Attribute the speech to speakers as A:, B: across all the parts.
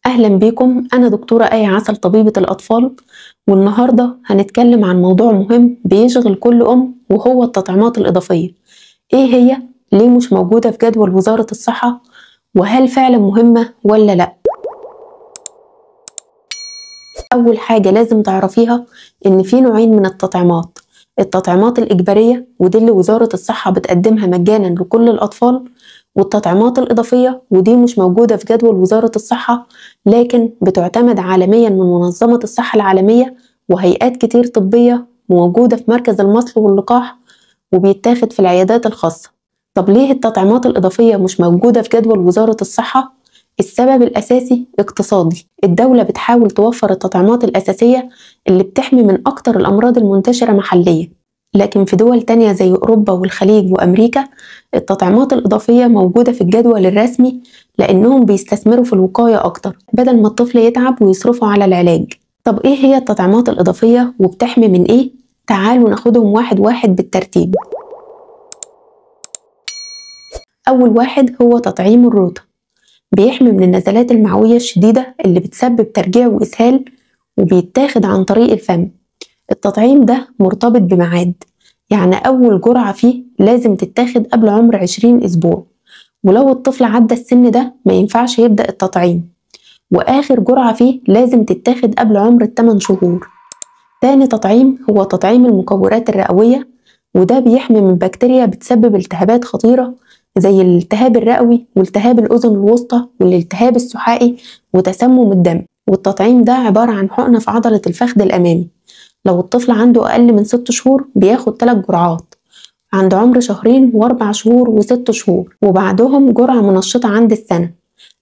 A: أهلا بكم. أنا دكتورة آية عسل، طبيبة الأطفال، والنهاردة هنتكلم عن موضوع مهم بيشغل كل أم، وهو التطعيمات الإضافية. إيه هي؟ ليه مش موجودة في جدول وزارة الصحة؟ وهل فعلا مهمة ولا لأ؟ أول حاجة لازم تعرفيها إن في نوعين من التطعيمات: التطعيمات الإجبارية، ودي اللي وزارة الصحة بتقدمها مجانا لكل الأطفال، والتطعيمات الإضافية، ودي مش موجودة في جدول وزارة الصحة، لكن بتعتمد عالميا من منظمة الصحة العالمية وهيئات كتير طبية موجودة في مركز المصل واللقاح، وبيتاخد في العيادات الخاصة. طب ليه التطعيمات الإضافية مش موجودة في جدول وزارة الصحة؟ السبب الأساسي اقتصادي. الدولة بتحاول توفر التطعيمات الأساسية اللي بتحمي من أكتر الأمراض المنتشرة محليا، لكن في دول تانية زي أوروبا والخليج وأمريكا التطعيمات الإضافية موجودة في الجدول الرسمي، لأنهم بيستثمروا في الوقاية أكتر بدل ما الطفل يتعب ويصرفوا على العلاج. طب إيه هي التطعيمات الإضافية وبتحمي من إيه؟ تعالوا ناخدهم واحد واحد بالترتيب. أول واحد هو تطعيم الروتا، بيحمي من النزلات المعوية الشديدة اللي بتسبب ترجيع وإسهال، وبيتاخد عن طريق الفم. التطعيم ده مرتبط بميعاد، يعني أول جرعة فيه لازم تتاخد قبل عمر 20 أسبوع، ولو الطفل عدى السن ده ما ينفعش يبدأ التطعيم، وآخر جرعة فيه لازم تتاخد قبل عمر 8 شهور. تاني تطعيم هو تطعيم المكورات الرئوية، وده بيحمي من بكتيريا بتسبب التهابات خطيرة زي الالتهاب الرئوي والتهاب الأذن الوسطى والالتهاب السحائي وتسمم الدم. والتطعيم ده عبارة عن حقنة في عضلة الفخذ الأمامي. لو الطفل عنده أقل من 6 شهور بياخد 3 جرعات، عند عمر 2 و4 شهور و6 شهور، وبعدهم جرعة منشطة عند السنة.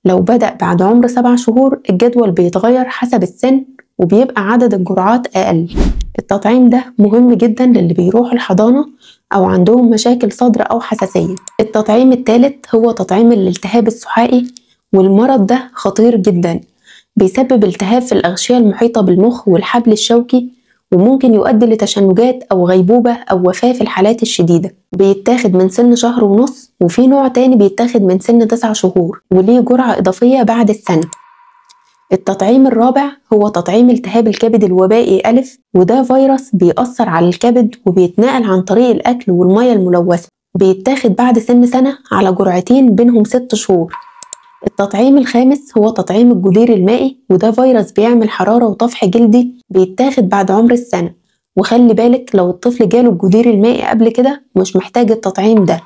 A: لو بدأ بعد عمر 7 شهور الجدول بيتغير حسب السن وبيبقى عدد الجرعات أقل. التطعيم ده مهم جدا للي بيروح الحضانة أو عندهم مشاكل صدر أو حساسية. التطعيم الثالث هو تطعيم الالتهاب السحائي، والمرض ده خطير جدا، بيسبب التهاب في الأغشية المحيطة بالمخ والحبل الشوكي، وممكن يؤدي لتشنجات أو غيبوبة أو وفاة في الحالات الشديدة. بيتاخد من سن 1.5 شهر، وفي نوع تاني بيتاخد من سن 9 شهور وليه جرعة إضافية بعد السنة. التطعيم الرابع هو تطعيم التهاب الكبد الوبائي أ، وده فيروس بيأثر على الكبد وبيتنقل عن طريق الأكل والمية الملوثة. بيتاخد بعد سن سنة على جرعتين بينهم 6 شهور. التطعيم الخامس هو تطعيم الجدير المائي، وده فيروس بيعمل حرارة وطفح جلدي، بيتاخد بعد عمر السنة. وخلي بالك لو الطفل جاله الجدير المائي قبل كده مش محتاج التطعيم ده.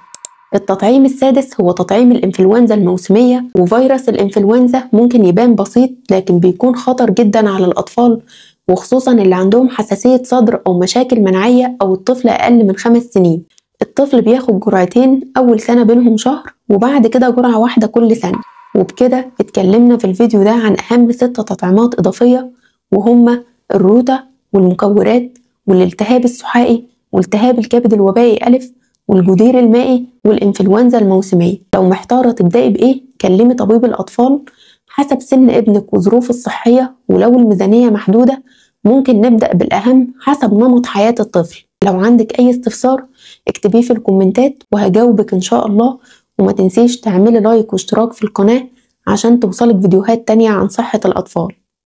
A: التطعيم السادس هو تطعيم الإنفلونزا الموسمية، وفيروس الإنفلونزا ممكن يبان بسيط لكن بيكون خطر جدا على الأطفال، وخصوصا اللي عندهم حساسية صدر أو مشاكل مناعية أو الطفل أقل من 5 سنين. الطفل بياخد جرعتين، أول سنة بينهم شهر، وبعد كده جرعة واحدة كل سنة. وبكده اتكلمنا في الفيديو ده عن أهم 6 تطعيمات إضافية، وهما الروتا والمكورات والالتهاب السحائي والتهاب الكبد الوبائي أ والجدير المائي والإنفلونزا الموسمية. لو محتارة تبدأي بإيه كلمي طبيب الأطفال حسب سن ابنك وظروفه الصحية، ولو الميزانية محدودة ممكن نبدأ بالأهم حسب نمط حياة الطفل. لو عندك أي استفسار اكتبيه في الكومنتات وهجاوبك إن شاء الله، وما تنسيش تعملي لايك واشتراك في القناة عشان توصلك فيديوهات تانية عن صحة الأطفال.